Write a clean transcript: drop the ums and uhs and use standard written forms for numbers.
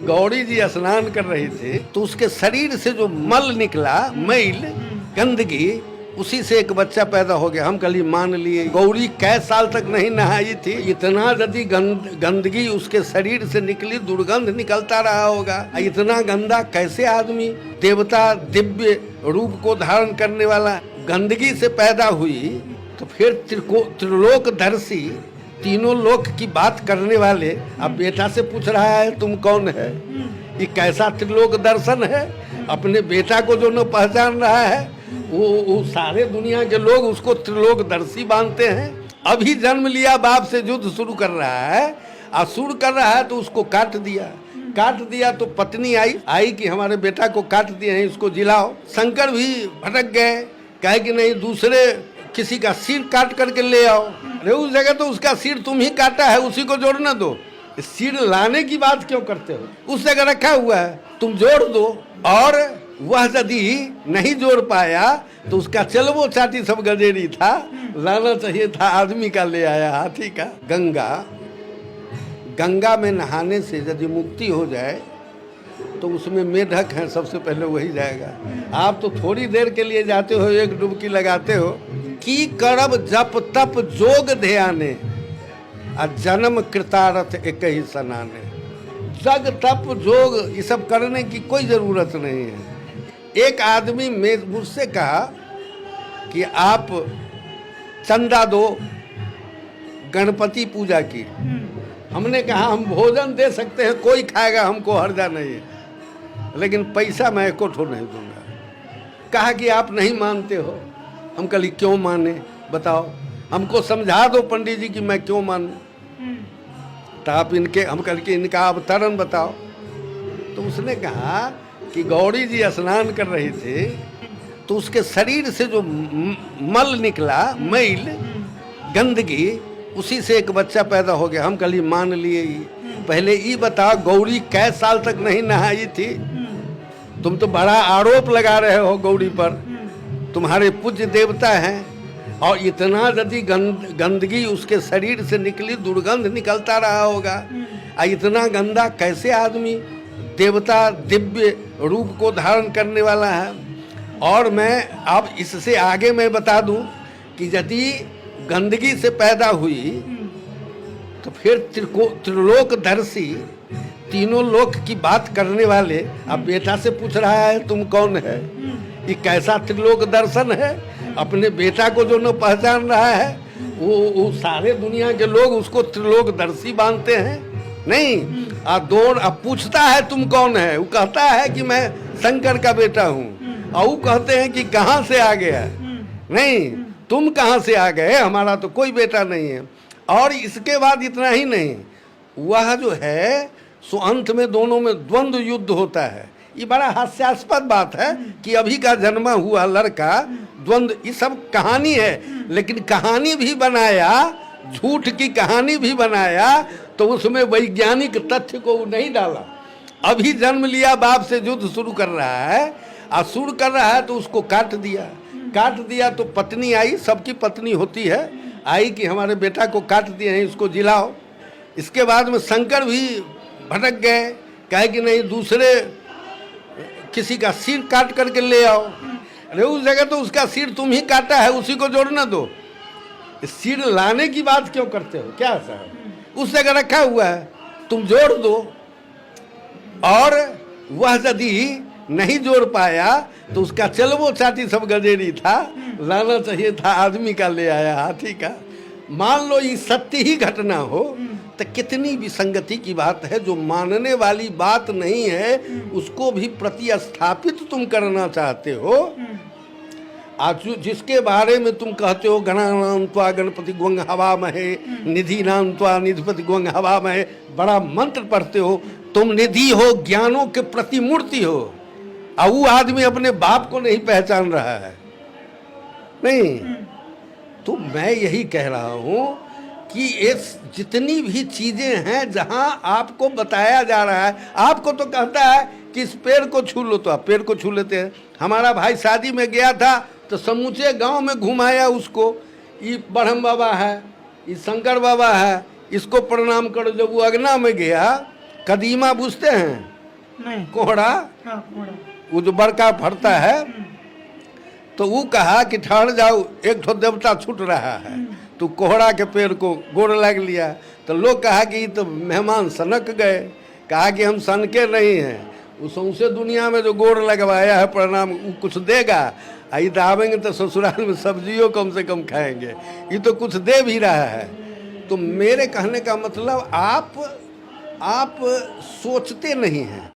गौरी जी स्नान कर रही थी तो उसके शरीर से जो मल निकला, मैल, गंदगी, उसी से एक बच्चा पैदा हो गया। हम कल मान लिए गौरी कै साल तक नहीं नहाई थी, इतना यदि गंदगी उसके शरीर से निकली, दुर्गंध निकलता रहा होगा। इतना गंदा कैसे आदमी, देवता दिव्य रूप को धारण करने वाला गंदगी से पैदा हुई, तो फिर त्रिलोकदर्शी, तीनों लोक की बात करने वाले अब बेटा से पूछ रहा है तुम कौन है। ये कैसा त्रिलोक दर्शन है? अपने बेटा को जो न पहचान रहा है, वो सारे दुनिया के लोग उसको त्रिलोकदर्शी मानते हैं। अभी जन्म लिया, बाप से युद्ध शुरू कर रहा है, असुर कर रहा है, तो उसको काट दिया तो पत्नी आई कि हमारे बेटा को काट दिए हैं, इसको जिलाओ। शंकर भी भटक गए, कहे कि नहीं, दूसरे किसी का सिर काट करके ले आओ। अरे उस जगह तो उसका सिर तुम ही काटा है, उसी को जोड़ना दो। सिर लाने की बात क्यों करते हो? उस जगह रखा हुआ है, तुम जोड़ दो। और वह यदि नहीं जोड़ पाया तो उसका चलवो चाटी सब गजेरी था, लाना चाहिए था आदमी का, ले आया हाथी का। गंगा में नहाने से यदि मुक्ति हो जाए तो उसमें मेढक है, सबसे पहले वही जाएगा। आप तो थोड़ी देर के लिए जाते हो, एक डुबकी लगाते हो। की करब जप तप जोग ध्याने, जन्म कृतारथ एक ही सनाने। जग तप जोग ये सब करने की कोई जरूरत नहीं है। एक आदमी में मुझसे कहा कि आप चंदा दो गणपति पूजा की। हमने कहा हम भोजन दे सकते हैं, कोई खाएगा, हमको हर्जा नहीं है, लेकिन पैसा मैं एको ठो नहीं दूंगा। कहा कि आप नहीं मानते हो। हम कल क्यों माने, बताओ, हमको समझा दो पंडित जी कि मैं क्यों मानूं। तो आप हम कल के इनका अवतरण बताओ। तो उसने कहा कि गौरी जी स्नान कर रही थी तो उसके शरीर से जो मल निकला, मैल, गंदगी, उसी से एक बच्चा पैदा हो गया। हम कल मान लिए। पहले ये बताओ, गौरी कै साल तक नहीं नहाई थी? तुम तो बड़ा आरोप लगा रहे हो गौरी पर, तुम्हारे पूज्य देवता हैं, और इतना यदि गंदगी उसके शरीर से निकली, दुर्गंध निकलता रहा होगा। इतना गंदा कैसे आदमी, देवता दिव्य रूप को धारण करने वाला है। और मैं अब इससे आगे मैं बता दूं कि यदि गंदगी से पैदा हुई तो फिर त्रिलोकदर्शी, तीनों लोक की बात करने वाले अब बेटा से पूछ रहा है तुम कौन है। ये कैसा त्रिलोक दर्शन है? अपने बेटा को जो न पहचान रहा है, वो सारे दुनिया के लोग उसको त्रिलोकदर्शी मानते हैं। नहीं, अब पूछता है तुम कौन है, वो कहता है कि मैं शंकर का बेटा हूँ, और वो कहते हैं कि कहाँ से आ गया। नहीं, तुम कहाँ से आ गए, हमारा तो कोई बेटा नहीं है। और इसके बाद इतना ही नहीं, वह जो है सो अंत में दोनों में द्वंद्व युद्ध होता है। ये बड़ा हास्यास्पद बात है कि अभी का जन्मा हुआ लड़का द्वंद्व, ये सब कहानी है, लेकिन कहानी भी बनाया, झूठ की कहानी भी बनाया, तो उसमें वैज्ञानिक तथ्य को नहीं डाला। अभी जन्म लिया, बाप से युद्ध शुरू कर रहा है, असुर कर रहा है, तो उसको काट दिया तो पत्नी आई, सबकी पत्नी होती है, आई कि हमारे बेटा को काट दिए हैं, इसको जिलाओ। इसके बाद में शंकर भी भटक गए, कहे कि नहीं, दूसरे किसी का सिर काट करके ले आओ। अरे उस जगह तो उसका सिर तुम ही काटा है, उसी को जोड़ना दो। सिर लाने की बात क्यों करते हो? क्या साहब, उस जगह रखा हुआ है, तुम जोड़ दो। और वह यदि नहीं जोड़ पाया तो उसका चलवो चाटी सब गजेरी था, लाना चाहिए था आदमी का, ले आया हाथी का। मान लो ये सत्य ही घटना हो तो कितनी विसंगति की बात है। जो मानने वाली बात नहीं है उसको भी प्रतिस्थापित तुम करना चाहते हो। आज जिसके बारे में तुम कहते हो गणानां त्वा गणपति ग्वं हवामहे, निधीनां त्वा निधिपति ग्वं हवामहे, बड़ा मंत्र पढ़ते हो, तुम निधि हो, ज्ञानों के प्रतिमूर्ति हो, और वो आदमी अपने बाप को नहीं पहचान रहा है। नहीं, तो मैं यही कह रहा हूँ कि ये जितनी भी चीज़ें हैं जहाँ आपको बताया जा रहा है, आपको तो कहता है कि इस पेड़ को छू लो, तो आप पेड़ को छू लेते हैं। हमारा भाई शादी में गया था तो समूचे गांव में घुमाया उसको, ये ब्रह्म बाबा है, ये शंकर बाबा है, इसको प्रणाम करो। जब वो अगना में गया कदीमा बुझते हैं? नहीं। कोहड़ा, हाँ कोहड़ा। वो जो बड़का फरता है, तो वो कहा कि ठहर जाओ, एक ठो देवता छूट रहा है। तो कोहड़ा के पेड़ को गोड़ लग लिया। तो लोग कहा कि ये तो मेहमान सनक गए। कहा कि हम सनके नहीं हैं, वो सौंसे दुनिया में जो गोड़ लगवाया है प्रणाम, वो कुछ देगा। आई तो आवेंगे तो ससुराल में सब्जियों कम से कम खाएंगे, ये तो कुछ दे भी रहा है। तो मेरे कहने का मतलब आप सोचते नहीं हैं।